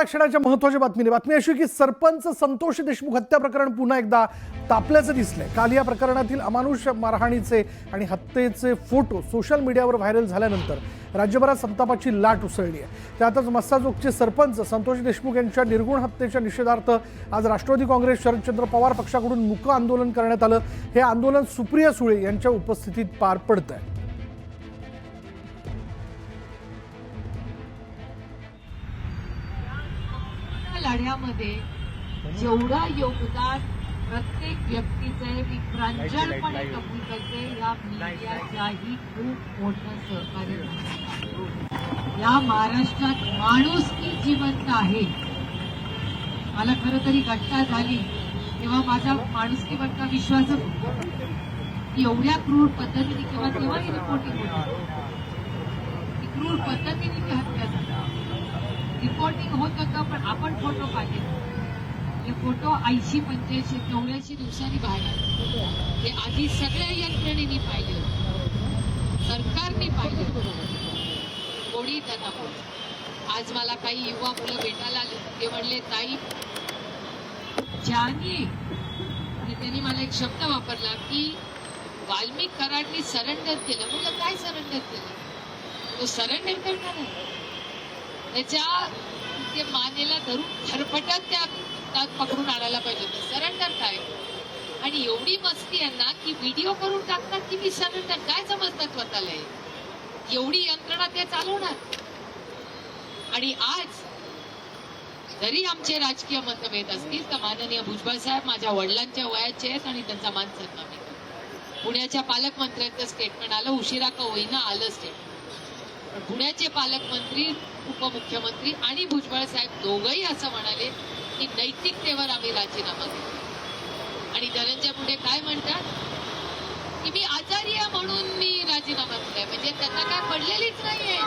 आता क्षणाच्या महत्त्वाच्या बातमी अशी की सरपंच संतोष देशमुख हत्या प्रकरण पुन्हा एकदा तापल्याचं दिसलंय। काल या प्रकरणातील अमानुष मारहाणीचे आणि हत्येचे फोटो सोशल मीडियावर व्हायरल झाल्यानंतर राज्यभरात संतापाची लाट उसळली आहे। त्यातच मस्साजोगचे सरपंच संतोष देशमुख यांच्या निर्गुण हत्येच्या निषेधार्थ आज राष्ट्रवादी काँग्रेस शरदचंद्र पवार पक्षाकडून मूक आंदोलन करण्यात आलं। हे आंदोलन सुप्रिया सुळे यांच्या उपस्थितीत पार पडतंय। लढ्यामध्ये जेवढं योगदान प्रत्येक व्यक्तीचे मी प्रांजळपणे कबूल करते, या मीडियाच्याही खूप मोठं सहकार्य आहे। या महाराष्ट्रात माणुसकी जिवंत आहे। मला खरं तरी घटना झाली तेव्हा माझा माणुसकीवरचा विश्वासच होता की एवढ्या क्रूर पद्धतीने किंवा तेव्हाही रिपोर्टिंग होती, क्रूर पद्धतीने ती हत्या झाली। रिपोर्टिंग होत होतं पण आपण फोटो पाहिले, हे फोटो 80, 85, 84 दिवसांनी बाहेर आले। ते आधी सगळ्या यंत्रणेने पाहिले, सरकारने पाहिले, कोणी त्यांना बोलले। आज मला काही युवा मुलं भेटायला आले, ते म्हणले ताई ज्याने, आणि त्यांनी मला एक शब्द वापरला की वाल्मिक कराडनी सरेंडर केलं। म्हणजे काय सरेंडर केलं? तो सरेंडर करणार आहे, त्याच्या ते मानेला धरून खरपटत त्या पकडून आणायला पाहिजे होतं। सरेंडर काय? आणि एवढी मस्ती यांना की व्हिडिओ करून टाकतात की मी सरेंडर, काय समजतात स्वतःला? एवढी यंत्रणा ते चालवणार। आणि आज जरी आमचे राजकीय मतभेद असतील तर माननीय भुजबळ साहेब माझ्या वडिलांच्या वयाचे आहेत आणि त्यांचा मान सन्मान आहे। पुण्याच्या पालकमंत्र्यांचं स्टेटमेंट आलं, उशिरा का होईना आलं स्टेटमेंट। पण पुण्याचे पालकमंत्री, उपमुख्यमंत्री आणि भुजबळ साहेब दोघंही असं म्हणाले की नैतिकतेवर आम्ही राजीनामा देतो। आणि धनंजय मुंडे काय म्हणतात की मी आजारी आहे म्हणून मी राजीनामा दिलाय। म्हणजे त्यांना काय पडलेलीच नाहीये।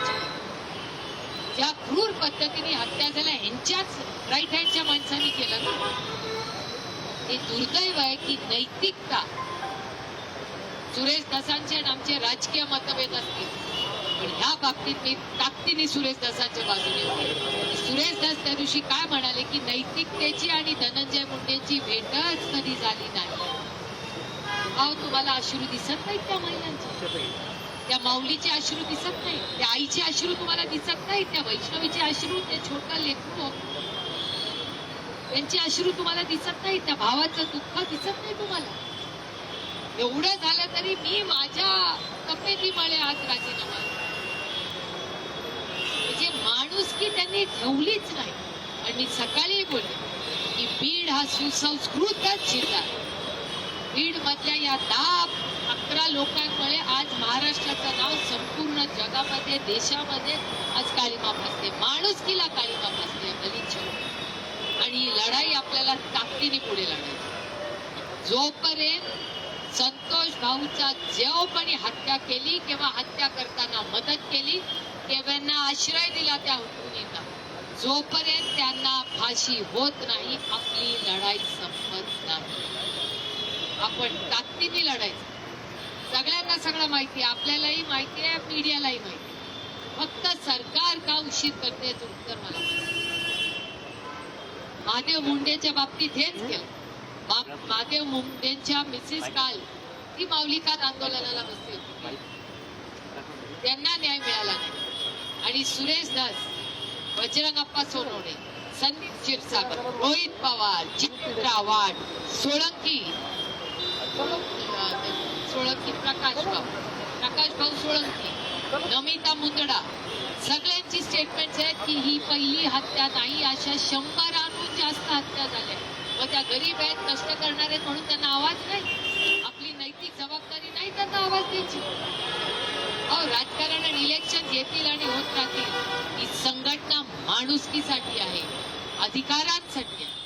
ज्या क्रूर पद्धतीने हत्या झाल्या ह्यांच्याच राईट हँडच्या माणसांनी केलं ना, हे दुर्दैव आहे की नैतिकता, सुरेश धसांचे आणि आमचे राजकीय मतभेद असतील पण ह्या बाबतीत मी ताकदीने सुरेश दासांच्या बाजूने होते। सुरेश दास त्या दिवशी काय म्हणाले की नैतिकतेची आणि धनंजय मुंडेची भेटच कधी झाली नाही। अहो तुम्हाला अश्रू दिसत नाहीत त्या महिलांचे? त्या माऊलीचे अश्रू दिसत नाही? त्या आईचे अश्रू तुम्हाला दिसत नाही? त्या वैष्णवीचे अश्रू, ते छोटं लेकरू त्यांचे अश्रू तुम्हाला दिसत नाही? त्या भावाचं दुःख दिसत नाही तुम्हाला? एवढं झालं तरी मी माझ्या तब्येतीमुळे आज राजीनामा, म्हणजे माणुसकी त्यांनी ठेवलीच नाही। आणि मी सकाळी बोलले की बीड हा सुसंस्कृतच जिल्हा, बीड मधल्या या 10-11 लोकांमुळे आज महाराष्ट्राचं नाव संपूर्ण जगामध्ये, देशामध्ये आज काळीमा फासते, माणुसकीला काळीमा फासते गलिच्छ। आणि ही लढाई आपल्याला ताकदीने पुढे लढायची। जोपर्यंत संतोष भाऊचा जेव्हापणी हत्या केली किंवा हत्या करताना मदत केली, केव्हांना आश्रय दिला त्या हुकुमींना, जोपर्यंत त्यांना फाशी होत नाही आपली लढाई संपत नाही। आपण ताकदीने लढायचं। सगळ्यांना सगळं माहिती आहे, आपल्यालाही माहिती आहे, मीडियालाही माहिती आहे। फक्त सरकार का उशीर करते याचं उत्तर मला माहिती। महादेव मुंडेच्या बाबतीत हेच केलं। महादेव मुंडेंच्या मिसेस काल ती माऊलिकात आंदोलनाला बसली होती, त्यांना न्याय मिळाला नाही। आणि सुरेश दास, बजरंगप्पा सोनवणे, संदीप क्षीरसागर, रोहित पवार, चित्रा वाट, सोळंकी प्रकाश भाऊ सोळंकी, नमिता मुंदडा, सगळ्यांची स्टेटमेंट्स आहेत की ही पहिली हत्या नाही, अशा 100हून जास्त हत्या झाल्या। मग त्या गरीब आहेत, कष्ट करणार आहेत म्हणून त्यांना आवाज नाही? आपली नैतिक जबाबदारी नाही त्यांना आवाज द्यायची? अहो राजकारण आणि इलेक्शन येतील आणि होत राहतील। ही संघटना माणुसकीसाठी आहे, अधिकारांसाठी आहे।